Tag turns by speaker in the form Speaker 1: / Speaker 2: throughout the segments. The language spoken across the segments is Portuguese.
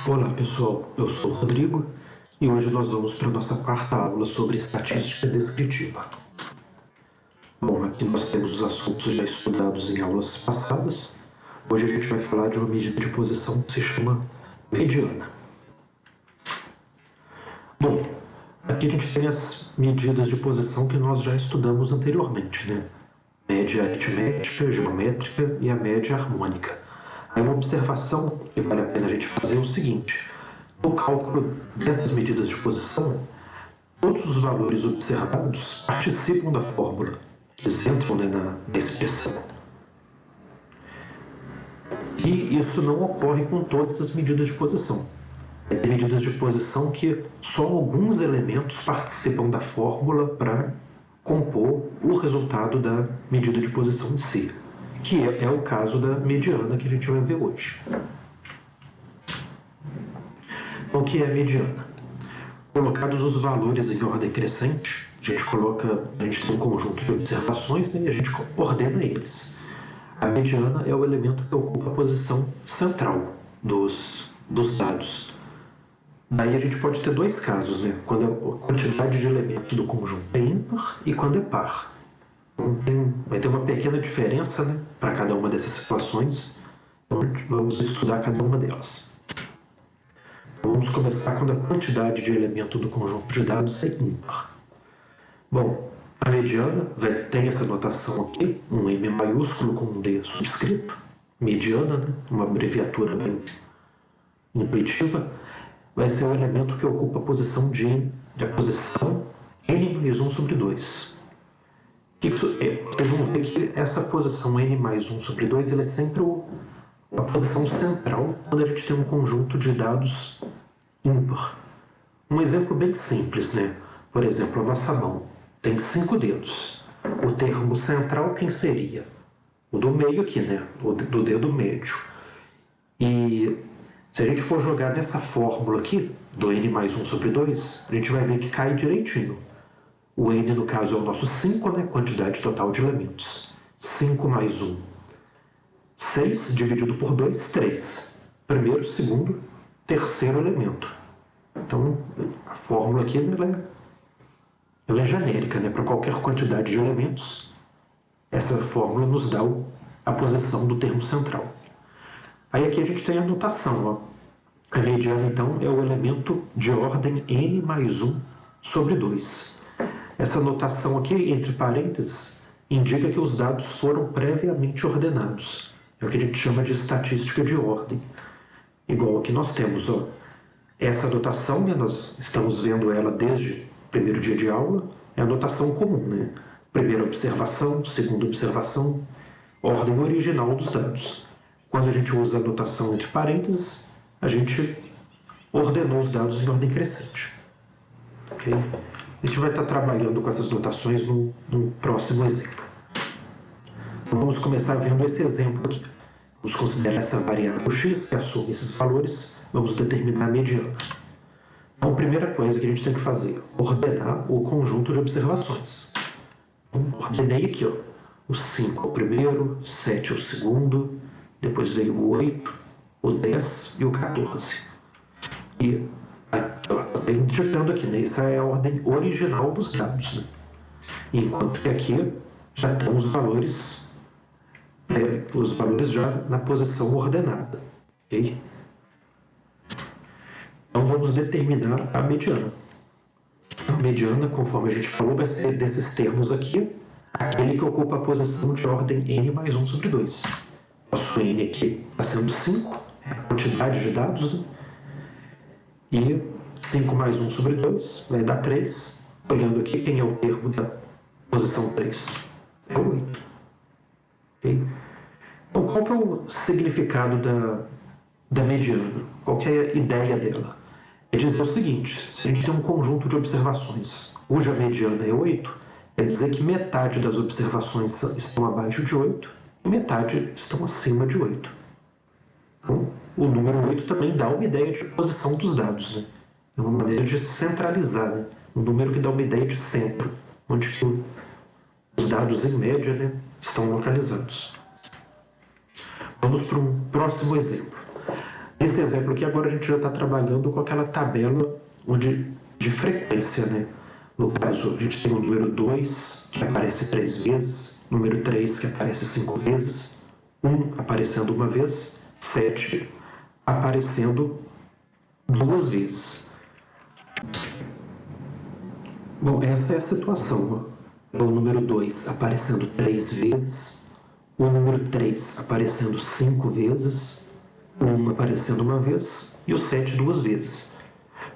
Speaker 1: Olá pessoal, eu sou o Rodrigo e hoje nós vamos para a nossa quarta aula sobre estatística descritiva. Bom, aqui nós temos os assuntos já estudados em aulas passadas. Hoje a gente vai falar de uma medida de posição que se chama mediana. Bom, aqui a gente tem as medidas de posição que nós já estudamos anteriormente, né? Média aritmética, geométrica e a média harmônica. Aí uma observação que vale a pena a gente fazer é o seguinte: no cálculo dessas medidas de posição, todos os valores observados participam da fórmula, eles entram, né, na expressão. E isso não ocorre com todas as medidas de posição. Tem medidas de posição que só alguns elementos participam da fórmula para compor o resultado da medida de posição em si, que é o caso da mediana que a gente vai ver hoje. Então, o que é a mediana? Colocados os valores em ordem crescente, a gente tem um conjunto de observações, né, e a gente ordena eles. A mediana é o elemento que ocupa a posição central dos dados. Daí a gente pode ter dois casos, né? Quando a quantidade de elementos do conjunto é ímpar e quando é par. Vai ter uma pequena diferença, né, para cada uma dessas situações. Então vamos estudar cada uma delas. Vamos começar quando a quantidade de elemento do conjunto de dados é ímpar. Bom, a mediana tem essa notação aqui, um M maiúsculo com um D subscrito, mediana, né, uma abreviatura bem intuitiva, vai ser o elemento que ocupa a posição de N, a posição N mais 1 sobre 2. Vocês vão ver que essa posição N mais 1 sobre 2 ela é sempre a posição central quando a gente tem um conjunto de dados ímpar. Um exemplo bem simples, né? Por exemplo, a nossa mão tem 5 dedos. O termo central quem seria? O do meio aqui, né? O do dedo médio. E se a gente for jogar nessa fórmula aqui, do N mais 1 sobre 2, a gente vai ver que cai direitinho. O N, no caso, é o nosso 5, né? Quantidade total de elementos. 5 mais 1. 6 dividido por 2, 3. Primeiro, segundo, terceiro elemento. Então, a fórmula aqui ela é genérica, né? Para qualquer quantidade de elementos, essa fórmula nos dá a posição do termo central. Aí aqui a gente tem a notação, ó. A mediana, então, é o elemento de ordem N mais 1 sobre 2. Essa notação aqui, entre parênteses, indica que os dados foram previamente ordenados. É o que a gente chama de estatística de ordem. Igual aqui nós temos, ó, essa notação, né, nós estamos vendo ela desde o primeiro dia de aula, é a notação comum, né? Primeira observação, segunda observação, ordem original dos dados. Quando a gente usa a notação entre parênteses, a gente ordenou os dados em ordem crescente. Ok? A gente vai estar trabalhando com essas notações no próximo exemplo. Então, vamos começar vendo esse exemplo aqui. Vamos considerar essa variável x que assume esses valores. Vamos determinar a mediana. Então, a primeira coisa que a gente tem que fazer é ordenar o conjunto de observações. Então, ordenei aqui, ó, o 5 é o primeiro, 7 é o segundo, depois veio o 8, o 10 e o 14. E bem digitando aqui, né? Essa é a ordem original dos dados, né? Enquanto que aqui já estão os valores já na posição ordenada. Okay? Então vamos determinar a mediana. A mediana, conforme a gente falou, vai ser desses termos aqui, aquele que ocupa a posição de ordem N mais 1 sobre 2. Nosso N aqui está sendo 5, é a quantidade de dados, né? E 5 mais 1 sobre 2 vai dar 3. Olhando aqui, quem é o termo da posição 3? É o 8. Okay? Então, qual que é o significado da mediana? Qual que é a ideia dela? É dizer o seguinte: se a gente tem um conjunto de observações cuja mediana é 8, quer dizer que metade das observações estão abaixo de 8 e metade estão acima de 8. Então, o número 8 também dá uma ideia de posição dos dados, né? É uma maneira de centralizar, né? Um número que dá uma ideia de centro, onde os dados em média, né, estão localizados. Vamos para um próximo exemplo. Nesse exemplo aqui, agora a gente já está trabalhando com aquela tabela de frequência, né? No caso, a gente tem o número 2, que aparece 3 vezes, número 3, que aparece 5 vezes, 1 aparecendo uma vez, 7 aparecendo 2 vezes. Bom, essa é a situação. O número 2 aparecendo 3 vezes, o número 3 aparecendo 5 vezes, 1 aparecendo uma vez e o 7 2 vezes.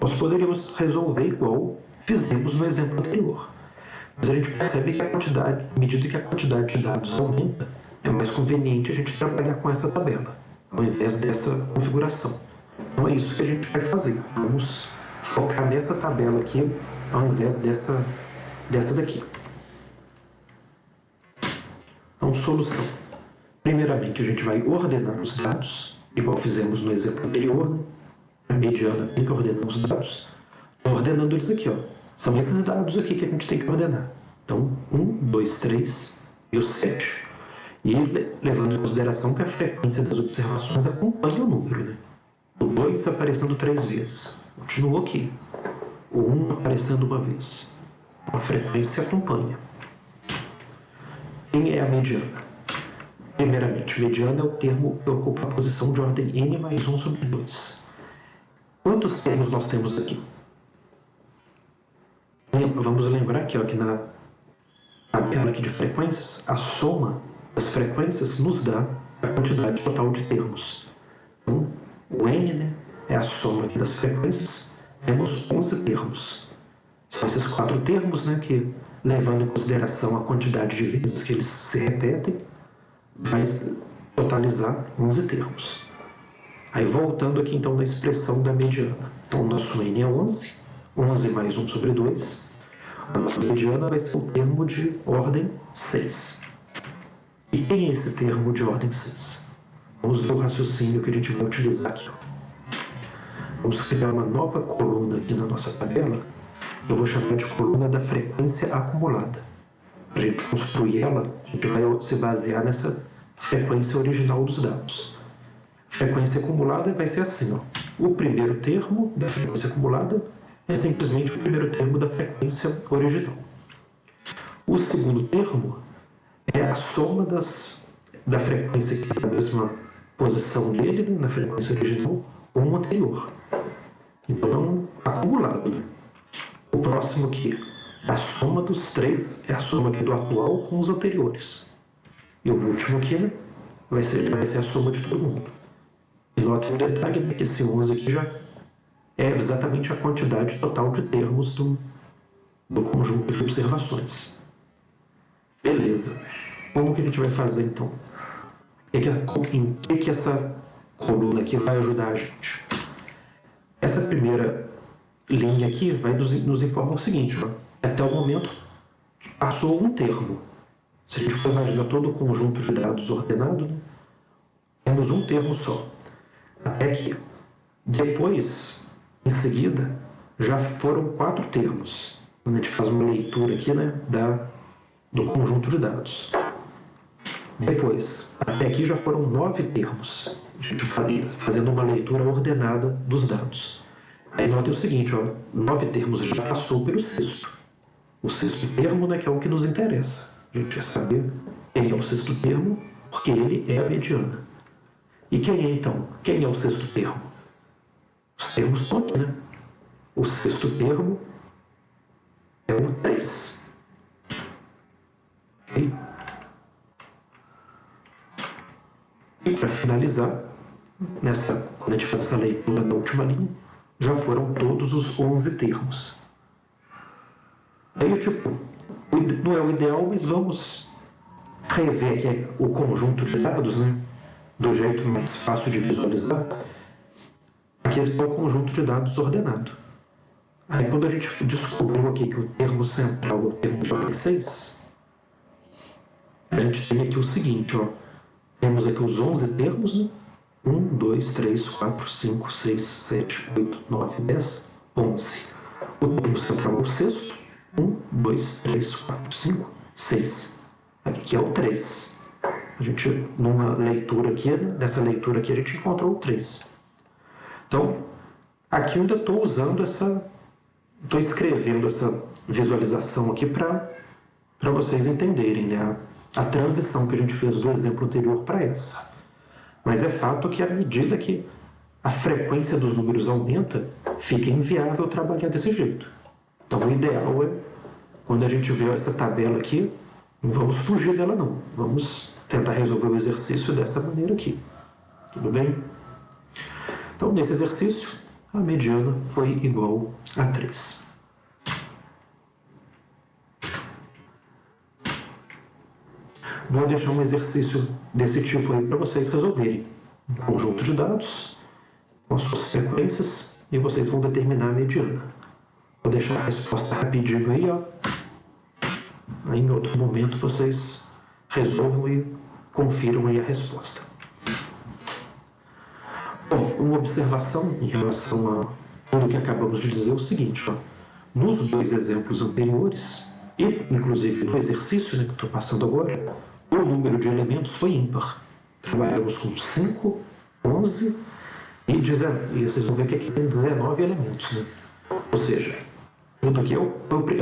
Speaker 1: Nós poderíamos resolver igual fizemos no exemplo anterior. Mas a gente percebe que à medida que a quantidade de dados aumenta, é mais conveniente a gente trabalhar com essa tabela, ao invés dessa configuração. Então é isso que a gente vai fazer. Vamos focar nessa tabela aqui, ao invés dessa daqui. Então, solução. Primeiramente, a gente vai ordenar os dados, igual fizemos no exemplo anterior, né? A mediana tem que ordenar os dados. Estou ordenando eles aqui, ó. São esses dados aqui que a gente tem que ordenar. Então, 1, 2, 3 e o 7. E levando em consideração que a frequência das observações acompanha o número, né? O 2 aparecendo 3 vezes. Continua aqui. O 1 aparecendo uma vez. A frequência acompanha. Quem é a mediana? Primeiramente, mediana é o termo que ocupa a posição de ordem n mais 1 sobre 2. Quantos termos nós temos aqui? Vamos lembrar aqui, ó, que na tabela aqui de frequências, a soma das frequências nos dá a quantidade total de termos. Então, o n, né, é a soma aqui das frequências. Temos 11 termos. São esses 4 termos, né, que, levando em consideração a quantidade de vezes que eles se repetem, vai totalizar 11 termos. Aí voltando aqui então na expressão da mediana. Então o nosso n é 11, 11 mais 1 sobre 2. A nossa mediana vai ser o termo de ordem 6. E quem é esse termo de ordem 6? Vamos ver o raciocínio que a gente vai utilizar aqui. Vamos criar uma nova coluna aqui na nossa tabela. Eu vou chamar de coluna da frequência acumulada. Para a gente construir ela, a gente vai se basear nessa frequência original dos dados. A frequência acumulada vai ser assim, ó. O primeiro termo da frequência acumulada é simplesmente o primeiro termo da frequência original. O segundo termo é a soma da frequência que está na mesma posição dele, né, na frequência original, com o anterior. Então é um acumulado, né? O próximo aqui, a soma dos 3 é a soma aqui do atual com os anteriores. E o último aqui, né, vai ser a soma de todo mundo. E note um detalhe, né, que esse 11 aqui já é exatamente a quantidade total de termos do conjunto de observações. Beleza. Como que a gente vai fazer então? Em que essa coluna aqui vai ajudar a gente? Essa primeira linha aqui vai nos informar o seguinte, ó. Até o momento passou um termo. Se a gente for imaginar todo o conjunto de dados ordenado, né, temos um termo só. Até aqui. Depois, em seguida, já foram 4 termos. Quando a gente faz uma leitura aqui, né, do conjunto de dados. Depois, até aqui já foram 9 termos. A gente fazendo uma leitura ordenada dos dados. Aí nota o seguinte, ó, 9 termos já passou pelo sexto. O sexto termo, né, que é o que nos interessa. A gente quer saber quem é o sexto termo, porque ele é a mediana. E quem é então? Quem é o sexto termo? Os termos estão aqui, né? O sexto termo é o 3. Ok? E para finalizar, quando a gente faz essa leitura da última linha, já foram todos os 11 termos. Aí, não é o ideal, mas vamos rever aqui o conjunto de dados, né? Do jeito mais fácil de visualizar. Aqui é o conjunto de dados ordenado. Aí, quando a gente descobriu aqui que o termo central é o termo de ordem 6, a gente tem aqui o seguinte, ó. Temos aqui os 11 termos, né? 1, 2, 3, 4, 5, 6, 7, 8, 9, 10, 11. O termo central é o sexto. 1, 2, 3, 4, 5, 6. Aqui é o 3. A gente, numa leitura aqui, nessa leitura aqui, a gente encontrou o 3. Então, aqui eu ainda estou usando estou escrevendo essa visualização aqui para vocês entenderem, né, a transição que a gente fez do exemplo anterior para essa. Mas é fato que à medida que a frequência dos números aumenta, fica inviável trabalhar desse jeito. Então o ideal é, quando a gente vê essa tabela aqui, não vamos fugir dela não. Vamos tentar resolver o exercício dessa maneira aqui. Tudo bem? Então nesse exercício, a mediana foi igual a 3. Vou deixar um exercício desse tipo aí para vocês resolverem. Um conjunto de dados com as suas frequências e vocês vão determinar a mediana. Vou deixar a resposta rapidinho aí, ó. Aí em outro momento vocês resolvam e confiram aí a resposta. Bom, uma observação em relação a tudo que acabamos de dizer é o seguinte, ó. Nos dois exemplos anteriores, e inclusive no exercício, né, que estou passando agora, o número de elementos foi ímpar. Trabalhamos com 5, 11 e 19. E vocês vão ver que aqui tem 19 elementos, né? Ou seja, tudo aqui é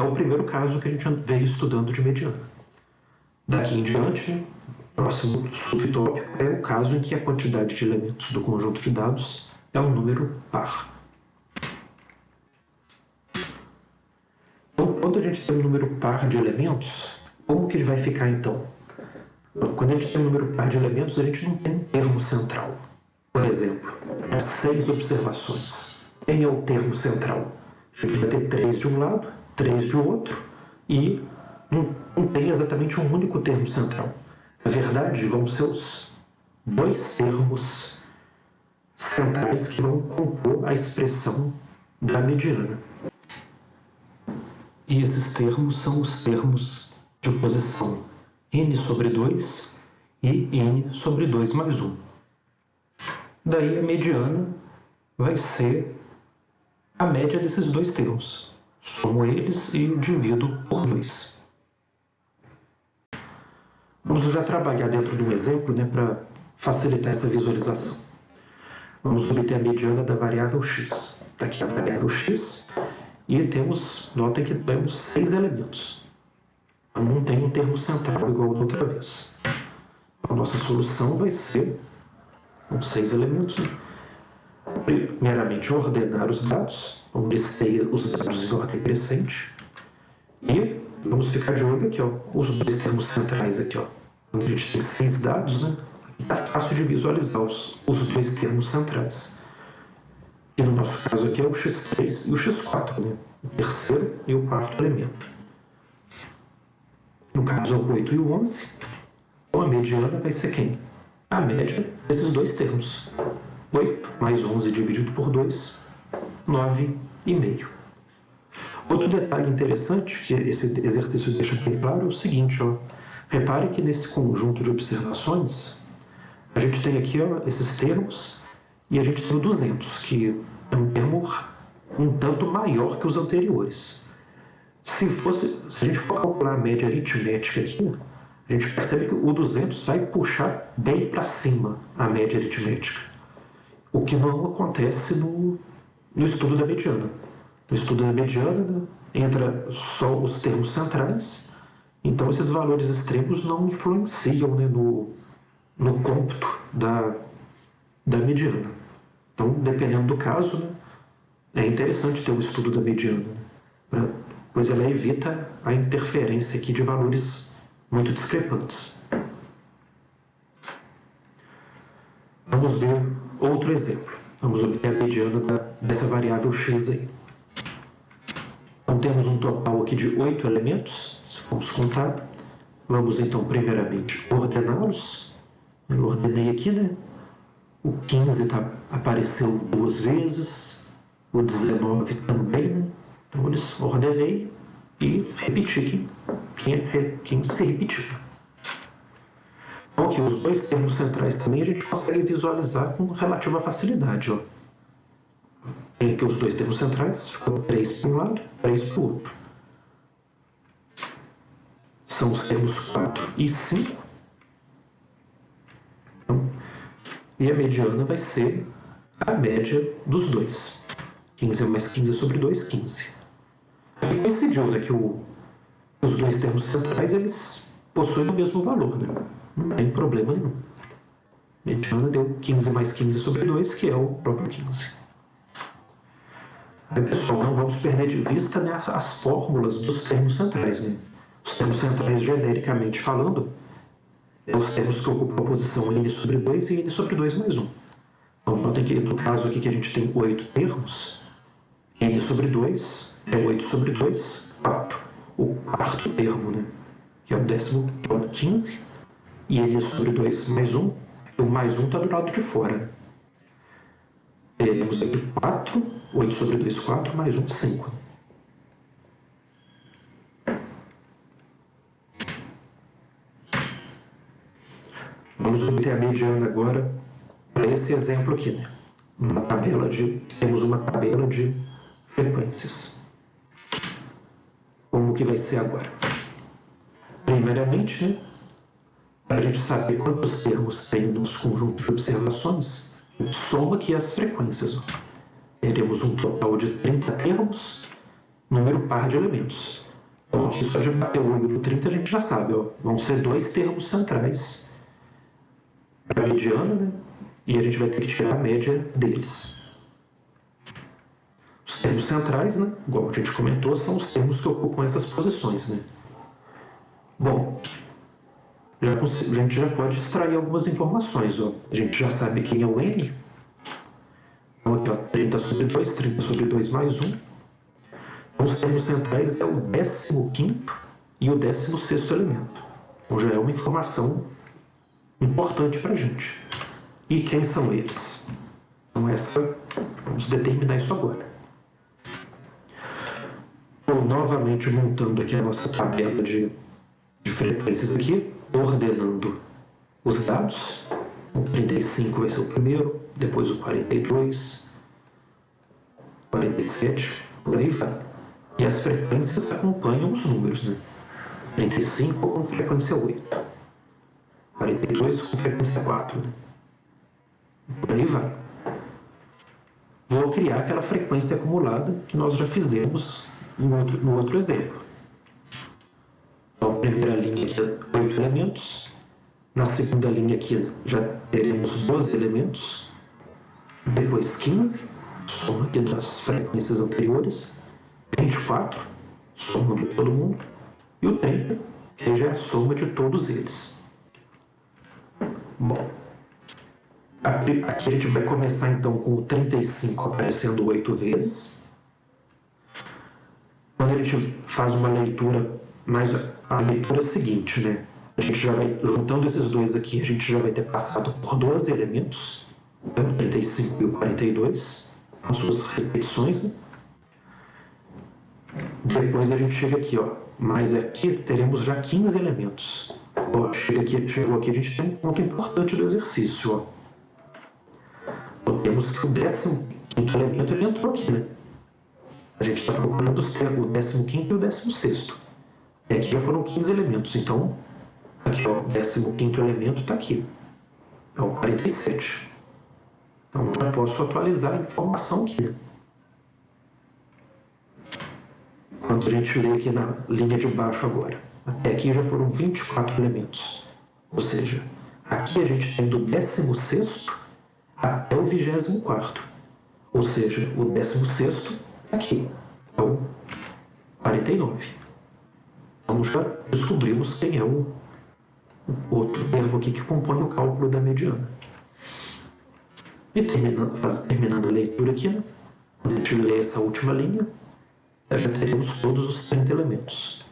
Speaker 1: o primeiro caso que a gente veio estudando de mediana. Daqui em diante, né, o próximo subtópico é o caso em que a quantidade de elementos do conjunto de dados é um número par. Então, quando a gente tem um número par de elementos, como que ele vai ficar então? Quando a gente tem um número par de elementos, a gente não tem um termo central. Por exemplo, 6 observações. Quem é o termo central? A gente vai ter 3 de um lado, 3 de outro, e não tem exatamente um único termo central. Na verdade, vão ser os 2 termos centrais que vão compor a expressão da mediana. E esses termos são os termos de posição n sobre 2 e n sobre 2 mais 1. Daí a mediana vai ser a média desses 2 termos. Somo eles e divido por 2. Vamos já trabalhar dentro de um exemplo, né, para facilitar essa visualização. Vamos obter a mediana da variável x. Está aqui a variável x e notem que temos 6 elementos. Não tem um termo central igual da outra vez. A nossa solução vai ser com 6 elementos. Primeiramente, ordenar os dados. Vamos descer os dados em ordem crescente. E vamos ficar de olho aqui, ó, os 2 termos centrais aqui, ó. Quando a gente tem 6 dados, né, está fácil de visualizar os 2 termos centrais. E no nosso caso aqui é o x3 e o x4, né? O terceiro e o quarto elemento. No caso é o 8 e o 11. Então a mediana vai ser quem? A média desses 2 termos. 8 mais 11 dividido por 2, 9,5. Outro detalhe interessante que esse exercício deixa bem claro é o seguinte, ó. Repare que nesse conjunto de observações, a gente tem aqui, ó, esses termos e a gente tem o 200, que é um termo um tanto maior que os anteriores. Se a gente for calcular a média aritmética aqui, a gente percebe que o 200 vai puxar bem para cima a média aritmética. O que não acontece no estudo da mediana. No estudo da mediana, né, entra só os termos centrais, então esses valores extremos não influenciam, né, no cômputo da mediana. Então, dependendo do caso, né, é interessante ter o estudo da mediana, né, pois ela evita a interferência aqui de valores muito discrepantes. Vamos ver outro exemplo. Vamos obter a mediana dessa variável x aí. Então temos um total aqui de 8 elementos, se formos contar. Vamos então primeiramente ordená-los. Eu ordenei aqui, né? O 15 apareceu 2 vezes, o 19 também, né? Então eles ordenei e repeti quem se repetiu. Então aqui os 2 termos centrais também a gente consegue visualizar com relativa facilidade, ó. Tem aqui os 2 termos centrais, ficam 3 para um lado, 3 para o outro. São os termos 4 e 5. Então, e a mediana vai ser a média dos dois. 15 mais 15 sobre 2, 15. Aqui coincidiu, né, que os dois termos centrais eles possuem o mesmo valor, né? Não tem problema nenhum. Mediana deu 15 mais 15 sobre 2, que é o próprio 15. Aí, pessoal, não vamos perder de vista, né, as fórmulas dos termos centrais. Né? Os termos centrais, genericamente falando, são os termos que ocupam a posição n sobre 2 e n sobre 2 mais 1. Então, notem que no caso aqui que a gente tem 8 termos, n sobre 2 é 8 sobre 2, 4. O quarto termo, né, que é o décimo, que é o 15, e n sobre 2 mais 1, o mais 1 está do lado de fora. Teremos aqui 4, 8 sobre 2, 4, mais 1, 5. Vamos obter a mediana agora para esse exemplo aqui, né? Temos uma tabela de frequências. Como que vai ser agora? Primeiramente, né, para a gente saber quantos termos tem nos conjuntos de observações, soma aqui as frequências. Ó. Teremos um total de 30 termos, número par de elementos. Então, aqui só de bater o olho no 30 a gente já sabe. Ó, vão ser 2 termos centrais para a mediana, né? E a gente vai ter que tirar a média deles. Os termos centrais, né, igual a gente comentou, são os termos que ocupam essas posições. Né? Bom, a gente já pode extrair algumas informações. Ó. A gente já sabe quem é o n. Então aqui, ó, 30 sobre 2, 30 sobre 2 mais 1. Então os termos centrais é o 15º e o 16º elemento. Então já é uma informação importante para a gente. E quem são eles? Então vamos determinar isso agora. Estou novamente montando aqui a nossa tabela de frequências aqui, ordenando os dados. O 35 vai ser o primeiro, depois o 42, 47, por aí vai. E as frequências acompanham os números, né? 35 com frequência 8, 42 com frequência 4, né? Por aí vai. Vou criar aquela frequência acumulada que nós já fizemos no outro exemplo. Então, a primeira linha aqui é 8 elementos. Na segunda linha aqui já teremos 12 elementos. Depois 15, soma aqui das frequências anteriores. 24, soma de todo mundo. E o 30, que já é a soma de todos eles. Bom, aqui a gente vai começar então com o 35 aparecendo 8 vezes. Quando a gente faz uma leitura, mais a leitura seguinte, né? A gente já vai, juntando esses dois aqui, a gente já vai ter passado por 12 elementos, o 35 e o 42, com suas repetições, né? Depois a gente chega aqui, ó, mas aqui teremos já 15 elementos. Ó, chegou aqui, a gente tem um ponto importante do exercício, ó. Temos que o 15º elemento ele entrou aqui, né? A gente está procurando o 15º e o 16º. E aqui já foram 15 elementos, então aqui ó, o 15º elemento está aqui. É o 47. Então já posso atualizar a informação aqui, né? Enquanto a gente lê aqui na linha de baixo agora. Até aqui já foram 24 elementos. Ou seja, aqui a gente tem do 16º até o 24º. Ou seja, o 16º aqui é o 49. Então já descobrimos quem é o outro termo aqui que compõe o cálculo da mediana. E terminando a leitura aqui, né? Quando a gente lê essa última linha, já teremos todos os 30 elementos.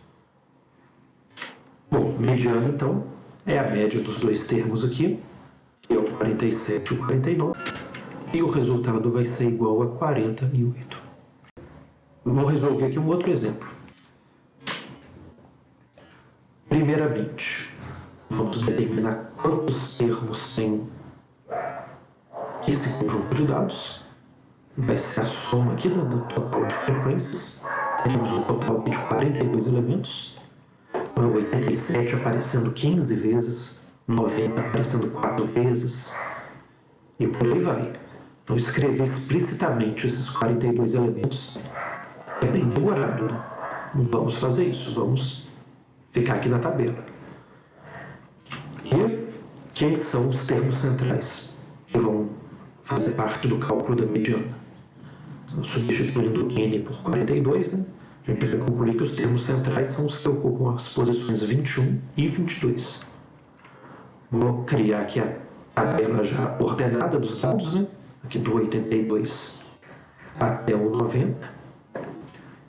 Speaker 1: Bom, mediana então é a média dos dois termos aqui, que é o 47 e o 49, e o resultado vai ser igual a 48. Vou resolver aqui um outro exemplo. Primeiramente, vamos determinar quantos termos tem esse conjunto de dados. Vai ser a soma aqui do total de frequências. Temos um total de 42 elementos. Então, 87 aparecendo 15 vezes, 90 aparecendo 4 vezes, e por aí vai. Então, escrever explicitamente esses 42 elementos é bem demorado, né? Não vamos fazer isso, vamos ficar aqui na tabela. E quem são os termos centrais que vão fazer parte do cálculo da mediana? Então, substituindo n por 42, né? A gente vai concluir que os termos centrais são os que ocupam as posições 21 e 22. Vou criar aqui a tabela já ordenada dos dados, né? Aqui do 82 até o 90.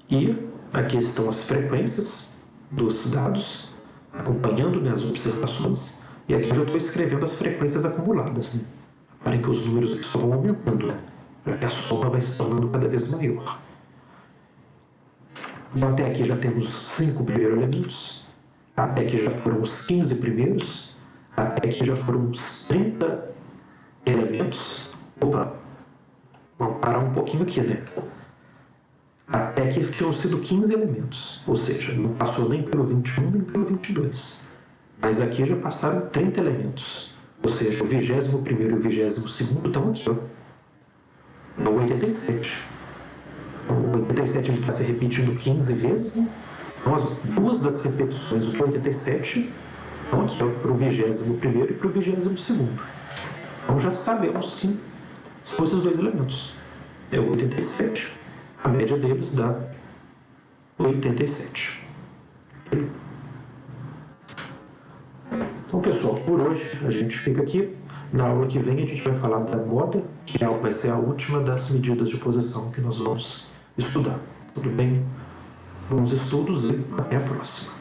Speaker 1: E aqui estão as frequências dos dados, acompanhando, né, as observações. E aqui eu já estou escrevendo as frequências acumuladas. Né? Reparem que os números só vão aumentando, né? Para que a soma vai se tornando cada vez maior. Então, até aqui já temos os 5 primeiros elementos. Até aqui já foram os 15 primeiros. Até aqui já foram os 30 elementos. Opa, vamos parar um pouquinho aqui, né? Até aqui tinham sido 15 elementos. Ou seja, não passou nem pelo 21 nem pelo 22. Mas aqui já passaram 30 elementos. Ou seja, o 21º e o 22º estão aqui, ó. No 87. O 87 está se repetindo 15 vezes. Então, as duas das repetições do 87 estão aqui, para o 21º e para o 22º. Então, já sabemos que são esses dois elementos. É o 87. A média deles dá 87. Então, pessoal, por hoje a gente fica aqui. Na aula que vem a gente vai falar da moda, que vai ser a última das medidas de posição que nós vamos estudar. Tudo bem? Bons estudos e até a próxima.